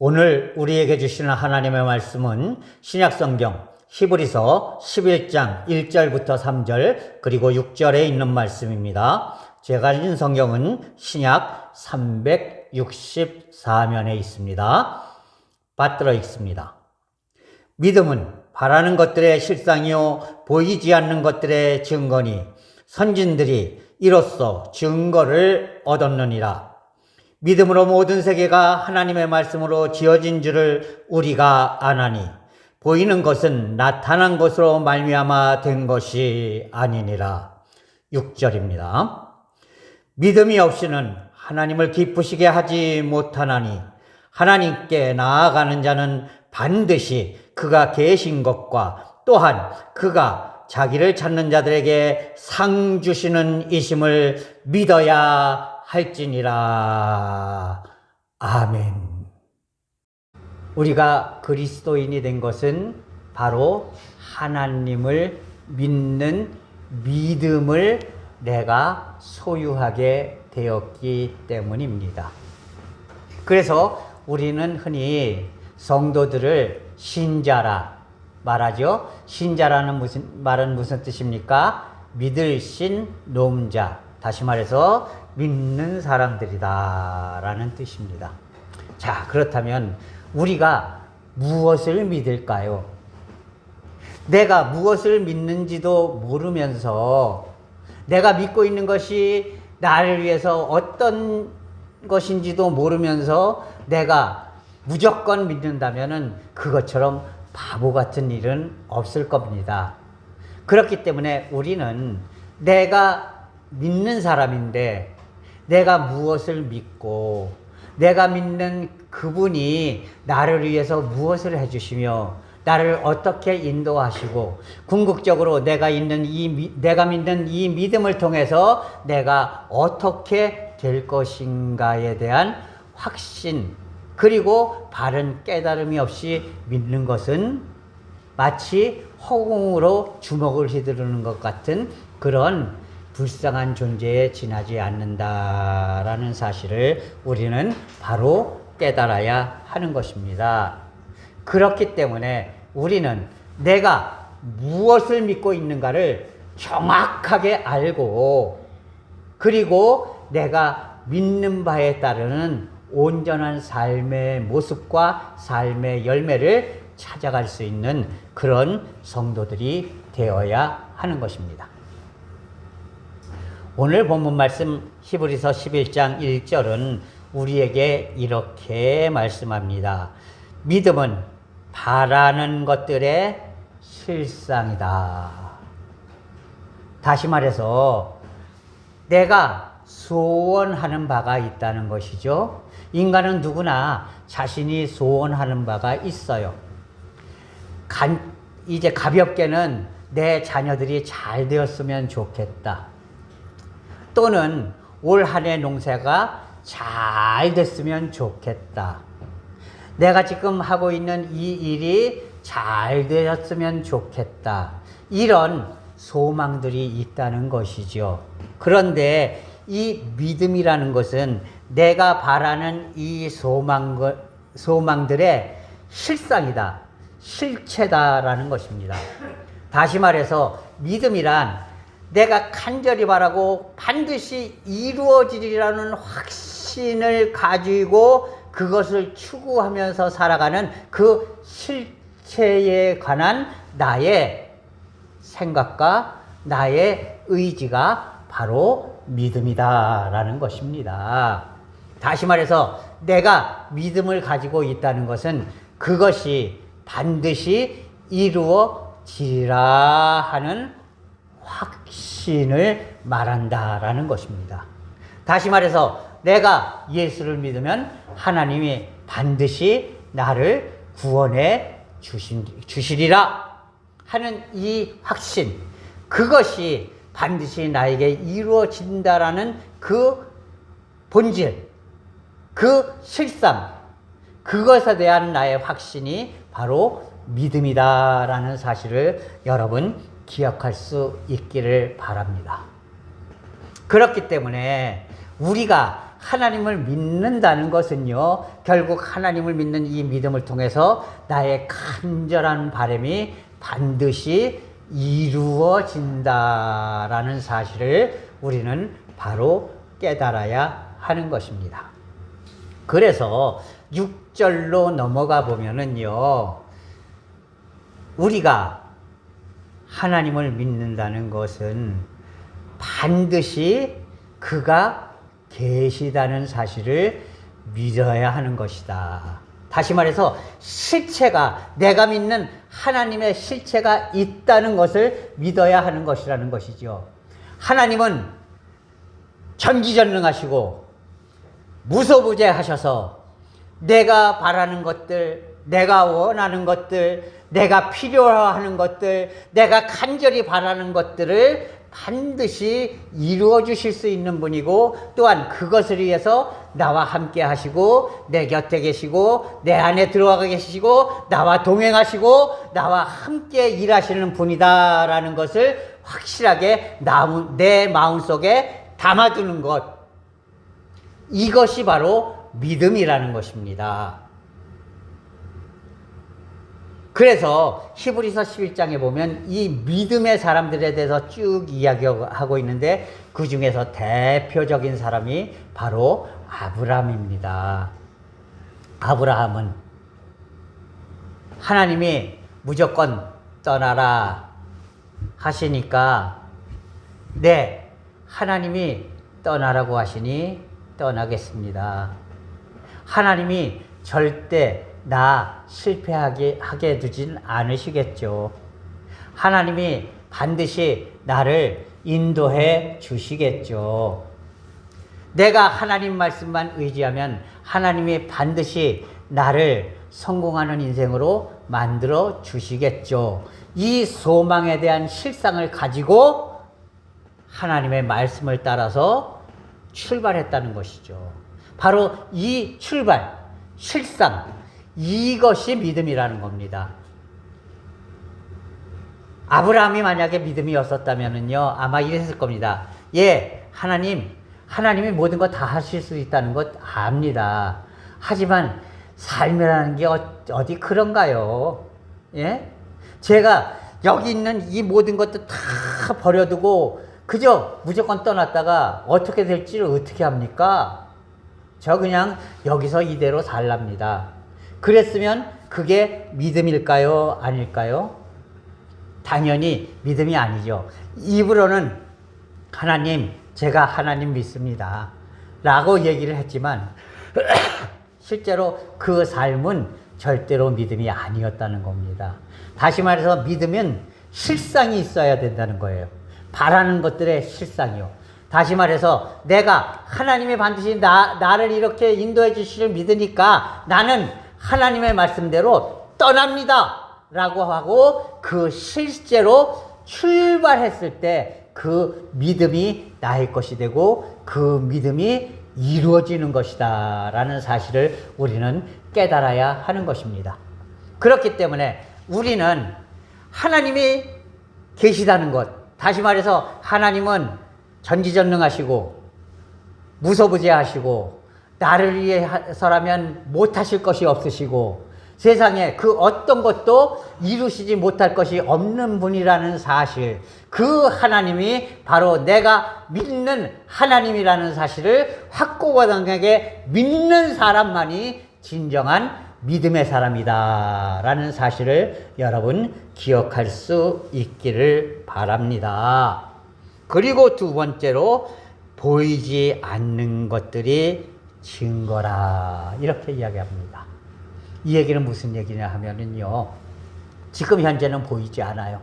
오늘 우리에게 주시는 하나님의 말씀은 신약성경 히브리서 11장 1절부터 3절 그리고 6절에 있는 말씀입니다. 제가 읽은 성경은 신약 364면에 있습니다. 받들어 읽습니다. 믿음은 바라는 것들의 실상이요 보이지 않는 것들의 증거니 선진들이 이로써 증거를 얻었느니라. 믿음으로 모든 세계가 하나님의 말씀으로 지어진 줄을 우리가 아나니 보이는 것은 나타난 것으로 말미암아 된 것이 아니니라. 6절입니다. 믿음이 없이는 하나님을 기쁘시게 하지 못하나니 하나님께 나아가는 자는 반드시 그가 계신 것과 또한 그가 자기를 찾는 자들에게 상 주시는 이심을 믿어야 할지니라. 아멘. 우리가 그리스도인이 된 것은 바로 하나님을 믿는 믿음을 내가 소유하게 되었기 때문입니다. 그래서 우리는 흔히 성도들을 신자라 말하죠. 신자라는 말은 무슨 뜻입니까? 믿을 신 놈자. 다시 말해서 믿는 사람들이다 라는 뜻입니다. 자, 그렇다면 우리가 무엇을 믿을까요? 내가 무엇을 믿는지도 모르면서 내가 믿고 있는 것이 나를 위해서 어떤 것인지도 모르면서 내가 무조건 믿는다면 그것처럼 바보 같은 일은 없을 겁니다. 그렇기 때문에 우리는 내가 믿는 사람인데 내가 무엇을 믿고 내가 믿는 그분이 나를 위해서 무엇을 해주시며 나를 어떻게 인도하시고 궁극적으로 내가 믿는 이 믿음을 통해서 내가 어떻게 될 것인가에 대한 확신 그리고 바른 깨달음이 없이 믿는 것은 마치 허공으로 주먹을 휘두르는 것 같은 그런 불쌍한 존재에 지나지 않는다라는 사실을 우리는 바로 깨달아야 하는 것입니다. 그렇기 때문에 우리는 내가 무엇을 믿고 있는가를 정확하게 알고 그리고 내가 믿는 바에 따르는 온전한 삶의 모습과 삶의 열매를 찾아갈 수 있는 그런 성도들이 되어야 하는 것입니다. 오늘 본문 말씀 히브리서 11장 1절은 우리에게 이렇게 말씀합니다. 믿음은 바라는 것들의 실상이다. 다시 말해서 내가 소원하는 바가 있다는 것이죠. 인간은 누구나 자신이 소원하는 바가 있어요. 이제 가볍게는 내 자녀들이 잘 되었으면 좋겠다. 또는 올 한 해 농사가 잘 됐으면 좋겠다. 내가 지금 하고 있는 이 일이 잘 되었으면 좋겠다. 이런 소망들이 있다는 것이죠. 그런데 이 믿음이라는 것은 내가 바라는 이 소망들의 실상이다. 실체다라는 것입니다. 다시 말해서 믿음이란 내가 간절히 바라고 반드시 이루어지리라는 확신을 가지고 그것을 추구하면서 살아가는 그 실체에 관한 나의 생각과 나의 의지가 바로 믿음이다라는 것입니다. 다시 말해서 내가 믿음을 가지고 있다는 것은 그것이 반드시 이루어지리라 하는 확신을 말한다라는 것입니다. 다시 말해서 내가 예수를 믿으면 하나님이 반드시 나를 구원해 주시리라 하는 이 확신, 그것이 반드시 나에게 이루어진다라는 그 본질, 그 실상, 그것에 대한 나의 확신이 바로 믿음이다라는 사실을 여러분 기억할 수 있기를 바랍니다. 그렇기 때문에 우리가 하나님을 믿는다는 것은요, 결국 하나님을 믿는 이 믿음을 통해서 나의 간절한 바람이 반드시 이루어진다라는 사실을 우리는 바로 깨달아야 하는 것입니다. 그래서 6절로 넘어가 보면은요, 우리가 하나님을 믿는다는 것은 반드시 그가 계시다는 사실을 믿어야 하는 것이다. 다시 말해서 실체가, 내가 믿는 하나님의 실체가 있다는 것을 믿어야 하는 것이라는 것이죠. 하나님은 전지전능하시고 무소부재하셔서 내가 바라는 것들, 내가 원하는 것들, 내가 필요하는 것들, 내가 간절히 바라는 것들을 반드시 이루어 주실 수 있는 분이고, 또한 그것을 위해서 나와 함께 하시고 내 곁에 계시고 내 안에 들어가 계시고 나와 동행하시고 나와 함께 일하시는 분이다라는 것을 확실하게 내 마음속에 담아두는 것, 이것이 바로 믿음이라는 것입니다. 그래서 히브리서 11장에 보면 이 믿음의 사람들에 대해서 쭉 이야기하고 있는데, 그 중에서 대표적인 사람이 바로 아브라함입니다. 아브라함은 하나님이 무조건 떠나라 하시니까, 네, 하나님이 떠나라고 하시니 떠나겠습니다. 하나님이 절대 나 실패하게 두진 않으시겠죠. 하나님이 반드시 나를 인도해 주시겠죠. 내가 하나님 말씀만 의지하면 하나님이 반드시 나를 성공하는 인생으로 만들어 주시겠죠. 이 소망에 대한 실상을 가지고 하나님의 말씀을 따라서 출발했다는 것이죠. 바로 이 출발, 실상, 이것이 믿음이라는 겁니다. 아브라함이 만약에 믿음이었었다면요, 아마 이랬을 겁니다. 예, 하나님이 모든 것 다 하실 수 있다는 것 압니다. 하지만 삶이라는 게 어디 그런가요? 예? 제가 여기 있는 이 모든 것도 다 버려두고 그저 무조건 떠났다가 어떻게 될지를 어떻게 합니까? 저 그냥 여기서 이대로 살랍니다. 그랬으면 그게 믿음일까요? 아닐까요? 당연히 믿음이 아니죠. 입으로는 하나님, 제가 하나님 믿습니다 라고 얘기를 했지만 실제로 그 삶은 절대로 믿음이 아니었다는 겁니다. 다시 말해서 믿음은 실상이 있어야 된다는 거예요. 바라는 것들의 실상이요. 다시 말해서 내가 하나님이 반드시 나를 이렇게 인도해 주시를 믿으니까 나는 하나님의 말씀대로 떠납니다 라고 하고, 그 실제로 출발했을 때 그 믿음이 나의 것이 되고 그 믿음이 이루어지는 것이다 라는 사실을 우리는 깨달아야 하는 것입니다. 그렇기 때문에 우리는 하나님이 계시다는 것, 다시 말해서 하나님은 전지전능하시고 무소부재하시고 나를 위해서라면 못하실 것이 없으시고 세상에 그 어떤 것도 이루시지 못할 것이 없는 분이라는 사실, 그 하나님이 바로 내가 믿는 하나님이라는 사실을 확고하게 믿는 사람만이 진정한 믿음의 사람이다 라는 사실을 여러분 기억할 수 있기를 바랍니다. 그리고 두 번째로 보이지 않는 것들이 증거라, 이렇게 이야기합니다. 이 얘기는 무슨 얘기냐 하면은요, 지금 현재는 보이지 않아요.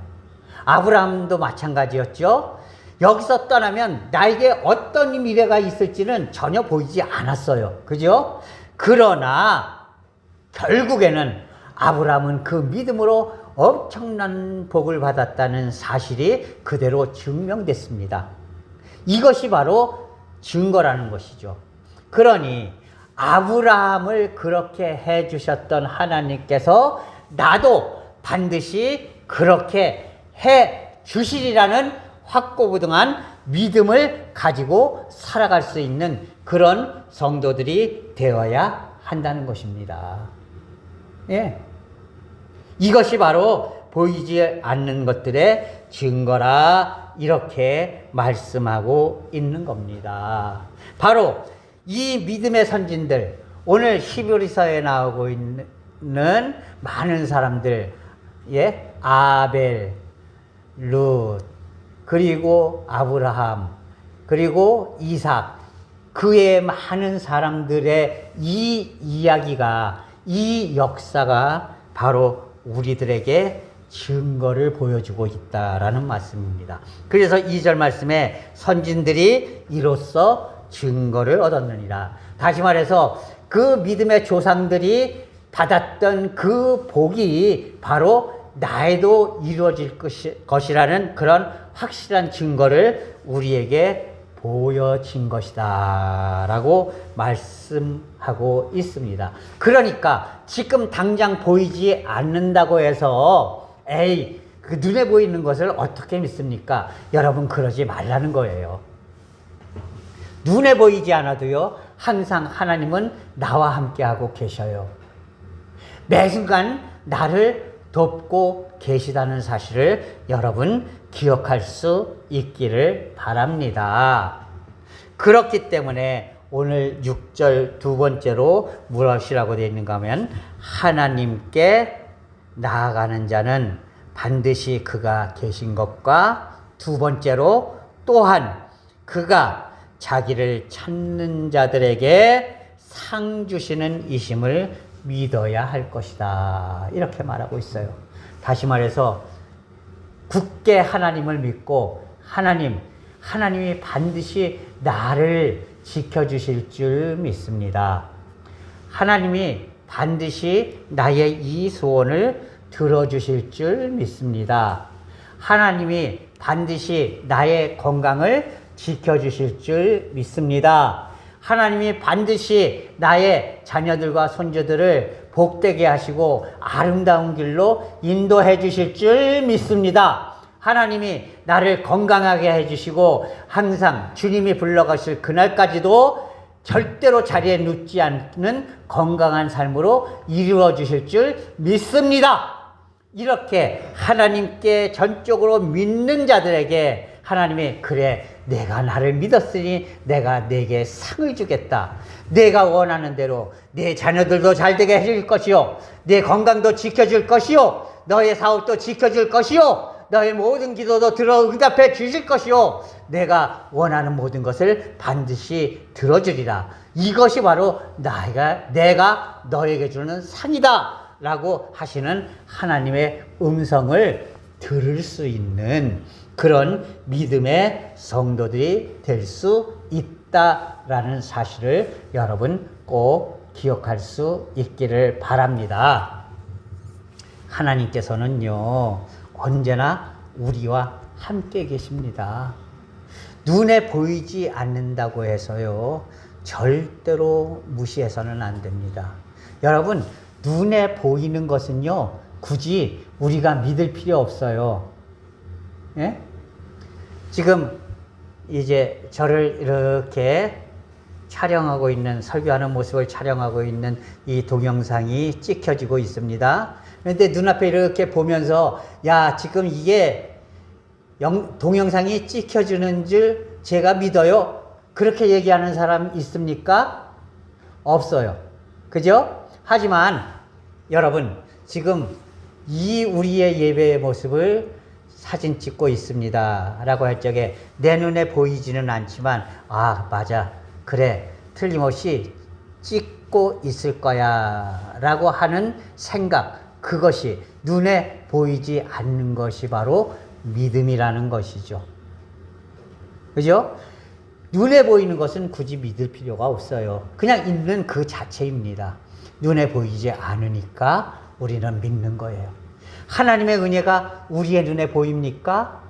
아브라함도 마찬가지였죠. 여기서 떠나면 나에게 어떤 미래가 있을지는 전혀 보이지 않았어요. 그죠? 그러나 결국에는 아브라함은 그 믿음으로 엄청난 복을 받았다는 사실이 그대로 증명됐습니다. 이것이 바로 증거라는 것이죠. 그러니 아브라함을 그렇게 해주셨던 하나님께서 나도 반드시 그렇게 해주시리라는 확고부동한 믿음을 가지고 살아갈 수 있는 그런 성도들이 되어야 한다는 것입니다. 예. 이것이 바로 보이지 않는 것들의 증거라 이렇게 말씀하고 있는 겁니다. 바로 이 믿음의 선진들, 오늘 히브리서에 나오고 있는 많은 사람들, 예, 아벨, 룻, 그리고 아브라함, 그리고 이삭, 그의 많은 사람들의 이 이야기가, 이 역사가 바로 우리들에게 증거를 보여주고 있다라는 말씀입니다. 그래서 2절 말씀에 선진들이 이로써 증거를 얻었느니라. 다시 말해서 그 믿음의 조상들이 받았던 그 복이 바로 나에도 이루어질 것이라는 그런 확실한 증거를 우리에게 보여진 것이다 라고 말씀하고 있습니다. 그러니까 지금 당장 보이지 않는다고 해서 그 눈에 보이는 것을 어떻게 믿습니까? 여러분, 그러지 말라는 거예요. 눈에 보이지 않아도요, 항상 하나님은 나와 함께하고 계셔요. 매 순간 나를 돕고 계시다는 사실을 여러분 기억할 수 있기를 바랍니다. 그렇기 때문에 오늘 6절 두 번째로 무엇이라고 되어 있는가 하면, 하나님께 나아가는 자는 반드시 그가 계신 것과, 두 번째로 또한 그가 자기를 찾는 자들에게 상 주시는 이심을 믿어야 할 것이다. 이렇게 말하고 있어요. 다시 말해서 굳게 하나님을 믿고 하나님이 반드시 나를 지켜주실 줄 믿습니다. 하나님이 반드시 나의 이 소원을 들어주실 줄 믿습니다. 하나님이 반드시 나의 건강을 지켜주실 줄 믿습니다. 하나님이 반드시 나의 자녀들과 손주들을 복되게 하시고 아름다운 길로 인도해 주실 줄 믿습니다. 하나님이 나를 건강하게 해주시고 항상 주님이 불러가실 그날까지도 절대로 자리에 눕지 않는 건강한 삶으로 이루어 주실 줄 믿습니다. 이렇게 하나님께 전적으로 믿는 자들에게 하나님이, 그래, 내가 나를 믿었으니 내가 내게 상을 주겠다. 내가 원하는 대로 내 자녀들도 잘 되게 해줄 것이요, 내 건강도 지켜줄 것이요, 너의 사업도 지켜줄 것이요, 너의 모든 기도도 응답해 주실 것이요, 내가 원하는 모든 것을 반드시 들어주리라. 이것이 바로 내가 너에게 주는 상이다 라고 하시는 하나님의 음성을 들을 수 있는 그런 믿음의 성도들이 될 수 있다라는 사실을 여러분 꼭 기억할 수 있기를 바랍니다. 하나님께서는요, 언제나 우리와 함께 계십니다. 눈에 보이지 않는다고 해서요, 절대로 무시해서는 안 됩니다. 여러분, 눈에 보이는 것은요, 굳이 우리가 믿을 필요 없어요. 예? 지금 이제 저를 이렇게 촬영하고 있는, 설교하는 모습을 촬영하고 있는 이 동영상이 찍혀지고 있습니다. 그런데 눈앞에 이렇게 보면서, 야, 지금 이게 동영상이 찍혀주는 줄 제가 믿어요, 그렇게 얘기하는 사람 있습니까? 없어요. 그죠? 하지만 여러분, 지금 이 우리의 예배의 모습을 사진 찍고 있습니다 라고 할 적에 내 눈에 보이지는 않지만, 아, 맞아, 그래, 틀림없이 찍고 있을 거야 라고 하는 생각, 그것이 눈에 보이지 않는 것이 바로 믿음이라는 것이죠. 그죠? 눈에 보이는 것은 굳이 믿을 필요가 없어요. 그냥 있는 그 자체입니다. 눈에 보이지 않으니까 우리는 믿는 거예요. 하나님의 은혜가 우리의 눈에 보입니까?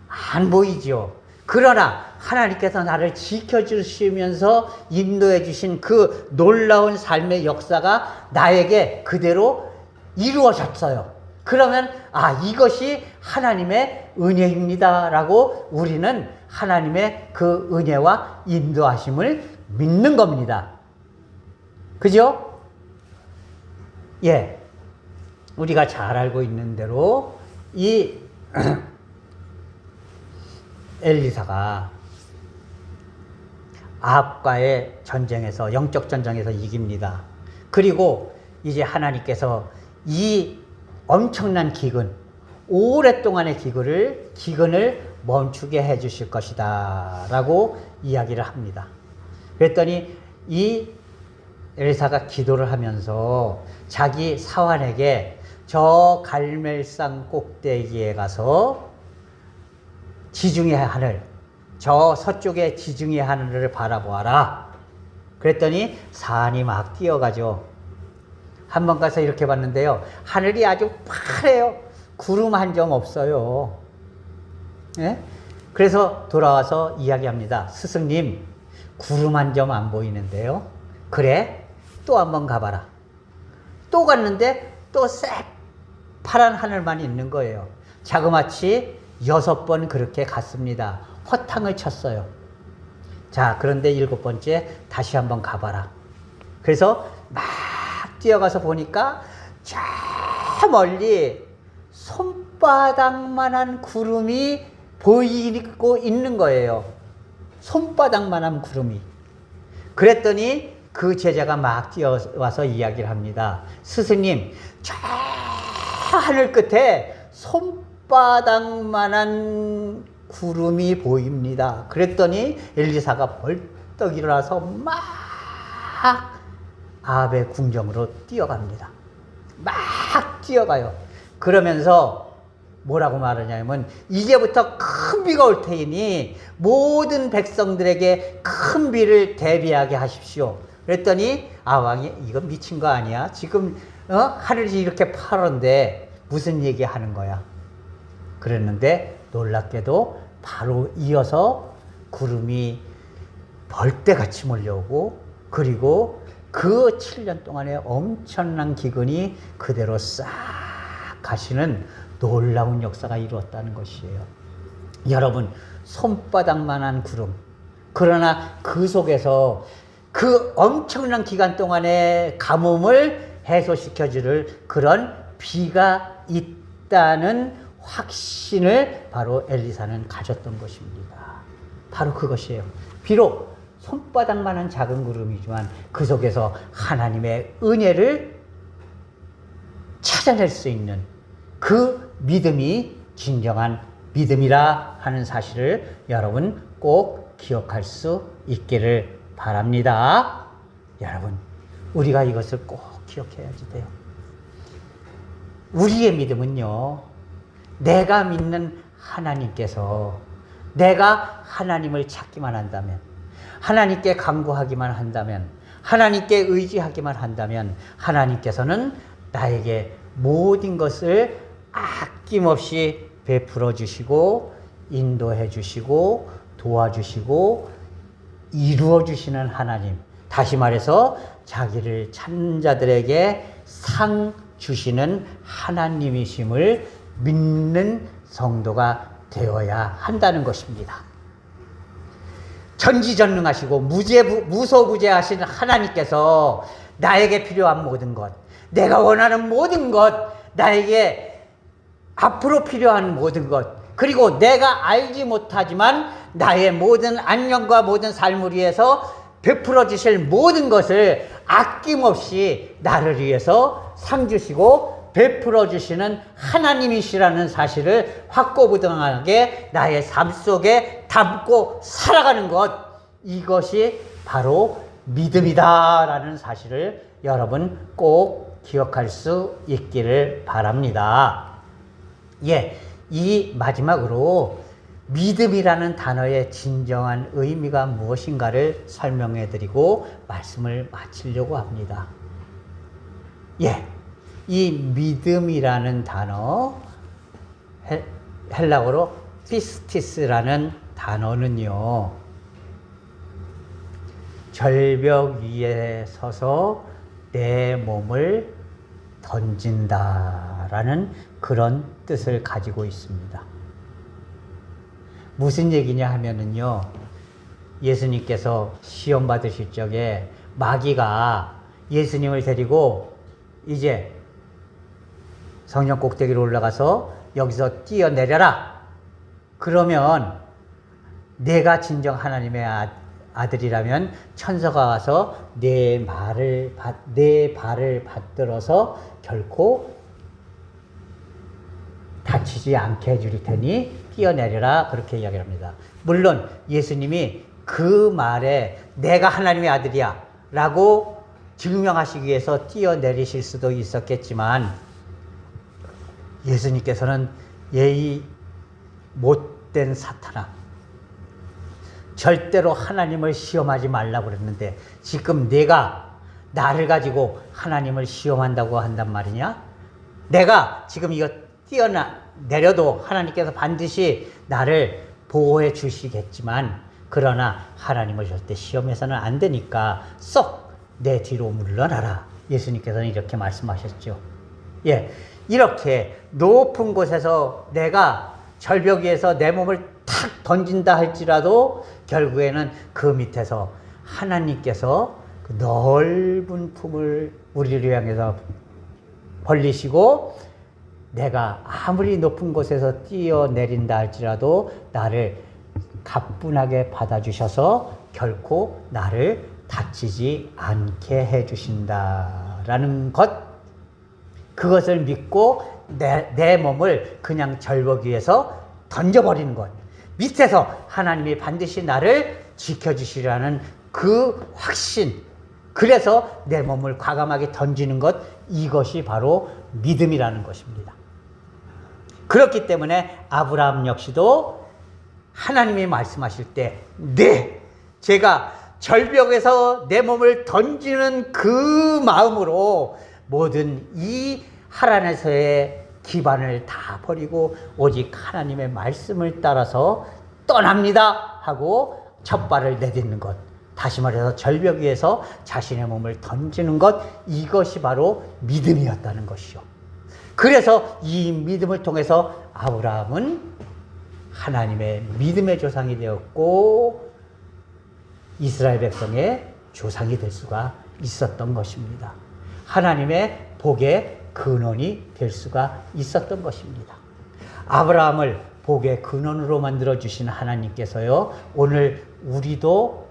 안 보이죠. 그러나 하나님께서 나를 지켜주시면서 인도해 주신 그 놀라운 삶의 역사가 나에게 그대로 이루어졌어요. 그러면, 아, 이것이 하나님의 은혜입니다 라고 우리는 하나님의 그 은혜와 인도하심을 믿는 겁니다. 그죠? 예. 우리가 잘 알고 있는 대로 이 엘리사가 아합과의 전쟁에서, 영적 전쟁에서 이깁니다. 그리고 이제 하나님께서 이 엄청난 기근, 오랫동안의 기근을 멈추게 해 주실 것이다 라고 이야기를 합니다. 그랬더니 이 엘리사가 기도를 하면서 자기 사환에게 저 갈멜산 꼭대기에 가서 지중해 하늘, 저 서쪽의 지중해 하늘을 바라보아라. 그랬더니 산이 막 뛰어가죠. 한번 가서 이렇게 봤는데요, 하늘이 아주 파래요. 구름 한 점 없어요. 예? 그래서 돌아와서 이야기합니다. 스승님, 구름 한 점 안 보이는데요. 그래? 또 한번 가봐라. 또 갔는데 또 새파란 하늘만 있는 거예요. 자그마치 6번 그렇게 갔습니다. 허탕을 쳤어요. 자, 그런데 7번째 다시 한번 가봐라. 그래서 막 뛰어가서 보니까 저 멀리 손바닥만한 구름이 보이고 있는 거예요. 손바닥만한 구름이. 그랬더니 그 제자가 막 뛰어와서 이야기를 합니다. 스승님, 저 하늘 끝에 손바닥만한 구름이 보입니다. 그랬더니 엘리사가 벌떡 일어나서 막 아합의 궁정으로 뛰어갑니다. 막 뛰어가요. 그러면서 뭐라고 말하냐면, 이제부터 큰 비가 올 테니 모든 백성들에게 큰 비를 대비하게 하십시오. 그랬더니 왕이 이거 미친 거 아니야? 지금 하늘이 이렇게 파란데 무슨 얘기하는 거야? 그랬는데 놀랍게도 바로 이어서 구름이 벌떼같이 몰려오고, 그리고 그 7년 동안의 엄청난 기근이 그대로 싹 가시는 놀라운 역사가 이루었다는 것이에요. 여러분, 손바닥만한 구름, 그러나 그 속에서 그 엄청난 기간 동안의 가뭄을 해소시켜줄 그런 비가 있다는 확신을 바로 엘리사는 가졌던 것입니다. 바로 그것이에요. 비록 손바닥만한 작은 구름이지만 그 속에서 하나님의 은혜를 찾아낼 수 있는 그 믿음이 진정한 믿음이라 하는 사실을 여러분 꼭 기억할 수 있기를 바랍니다. 여러분, 우리가 이것을 꼭 기억해야지 돼요. 우리의 믿음은요, 내가 믿는 하나님께서, 내가 하나님을 찾기만 한다면, 하나님께 간구하기만 한다면, 하나님께 의지하기만 한다면 하나님께서는 나에게 모든 것을 아낌없이 베풀어 주시고 인도해 주시고 도와주시고 이루어 주시는 하나님, 다시 말해서 자기를 찾는 자들에게 상 주시는 하나님이심을 믿는 성도가 되어야 한다는 것입니다. 전지전능하시고 무소부재하시는 하나님께서 나에게 필요한 모든 것, 내가 원하는 모든 것, 나에게 앞으로 필요한 모든 것, 그리고 내가 알지 못하지만 나의 모든 안녕과 모든 삶을 위해서 베풀어 주실 모든 것을 아낌없이 나를 위해서 상 주시고 베풀어 주시는 하나님이시라는 사실을 확고부동하게 나의 삶 속에 담고 살아가는 것, 이것이 바로 믿음이다라는 사실을 여러분 꼭 기억할 수 있기를 바랍니다. 예, 이 마지막으로 믿음이라는 단어의 진정한 의미가 무엇인가를 설명해 드리고 말씀을 마치려고 합니다. 예, 이 믿음이라는 단어, 헬라어로 피스티스라는 단어는요, 절벽 위에 서서 내 몸을 던진다라는 그런 뜻을 가지고 있습니다. 무슨 얘기냐 하면은요, 예수님께서 시험 받으실 적에 마귀가 예수님을 데리고 이제 성전 꼭대기로 올라가서 여기서 뛰어내려라. 그러면 내가 진정 하나님의 아들이라면 천사가 와서 내 발을 받들어서 결코 다치지 않게 해줄 테니 뛰어내려라. 그렇게 이야기합니다. 물론 예수님이 그 말에 내가 하나님의 아들이야 라고 증명하시기 위해서 뛰어내리실 수도 있었겠지만, 예수님께서는 예의 못된 사탄아, 절대로 하나님을 시험하지 말라고 그랬는데 지금 내가 나를 가지고 하나님을 시험한다고 한단 말이냐? 내가 지금 이거 뛰어내려도 하나님께서 반드시 나를 보호해 주시겠지만, 그러나 하나님을 절대 시험해서는 안 되니까 쏙 내 뒤로 물러나라. 예수님께서는 이렇게 말씀하셨죠. 예, 이렇게 높은 곳에서 내가 절벽 위에서 내 몸을 탁 던진다 할지라도 결국에는 그 밑에서 하나님께서 그 넓은 품을 우리를 향해서 벌리시고, 내가 아무리 높은 곳에서 뛰어내린다 할지라도 나를 가뿐하게 받아주셔서 결코 나를 다치지 않게 해주신다라는 것, 그것을 믿고 내 몸을 그냥 절벽 위에서 던져버리는 것, 밑에서 하나님이 반드시 나를 지켜주시라는 그 확신, 그래서 내 몸을 과감하게 던지는 것, 이것이 바로 믿음이라는 것입니다. 그렇기 때문에 아브라함 역시도 하나님이 말씀하실 때, 네, 제가 절벽에서 내 몸을 던지는 그 마음으로 모든 이 하란에서의 기반을 다 버리고 오직 하나님의 말씀을 따라서 떠납니다 하고 첫 발을 내딛는 것, 다시 말해서 절벽 위에서 자신의 몸을 던지는 것, 이것이 바로 믿음이었다는 것이요. 그래서 이 믿음을 통해서 아브라함은 하나님의 믿음의 조상이 되었고 이스라엘 백성의 조상이 될 수가 있었던 것입니다. 하나님의 복의 근원이 될 수가 있었던 것입니다. 아브라함을 복의 근원으로 만들어주신 하나님께서요, 오늘 우리도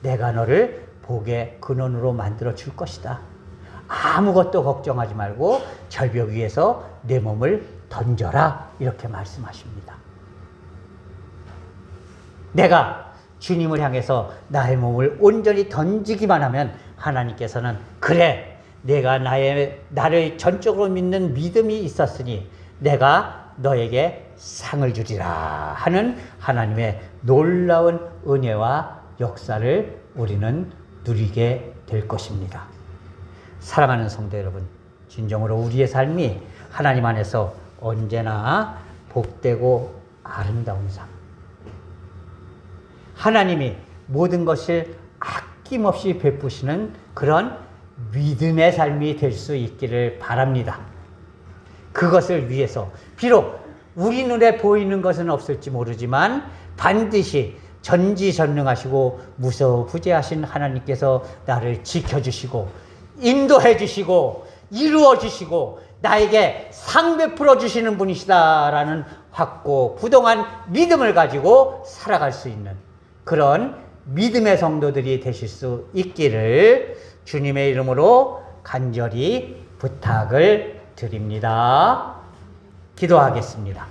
내가 너를 복의 근원으로 만들어 줄 것이다. 아무것도 걱정하지 말고 절벽 위에서 내 몸을 던져라. 이렇게 말씀하십니다. 내가 주님을 향해서 나의 몸을 온전히 던지기만 하면 하나님께서는 그래, 내가 나를 전적으로 믿는 믿음이 있었으니 내가 너에게 상을 주리라 하는 하나님의 놀라운 은혜와 역사를 우리는 누리게 될 것입니다. 사랑하는 성도 여러분, 진정으로 우리의 삶이 하나님 안에서 언제나 복되고 아름다운 삶, 하나님이 모든 것을 아낌없이 베푸시는 그런 믿음의 삶이 될 수 있기를 바랍니다. 그것을 위해서 비록 우리 눈에 보이는 것은 없을지 모르지만 반드시 전지전능하시고 무소부재하신 하나님께서 나를 지켜주시고 인도해주시고 이루어주시고 나에게 상 베풀어 주시는 분이시다라는 확고 부동한 믿음을 가지고 살아갈 수 있는 그런 믿음의 성도들이 되실 수 있기를 주님의 이름으로 간절히 부탁을 드립니다. 기도하겠습니다.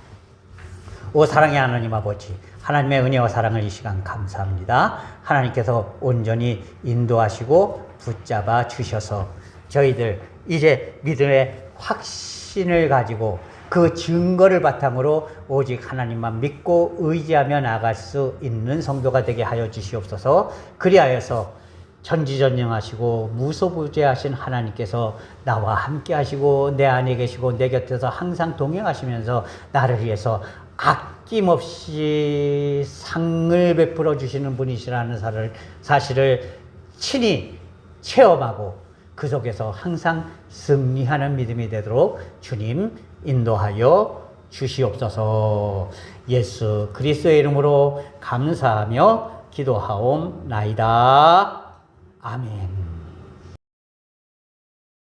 오 사랑의 하나님 아버지, 하나님의 은혜와 사랑을 이 시간 감사합니다. 하나님께서 온전히 인도하시고 붙잡아 주셔서 저희들 이제 믿음의 확신을 가지고 그 증거를 바탕으로 오직 하나님만 믿고 의지하며 나아갈 수 있는 성도가 되게 하여 주시옵소서. 그리하여서 전지전능하시고 무소부재하신 하나님께서 나와 함께 하시고 내 안에 계시고 내 곁에서 항상 동행하시면서 나를 위해서 아낌없이 상을 베풀어 주시는 분이시라는 사실을 친히 체험하고 그 속에서 항상 승리하는 믿음이 되도록 주님 인도하여 주시옵소서. 예수 그리스도의 이름으로 감사하며 기도하옵나이다. 아멘.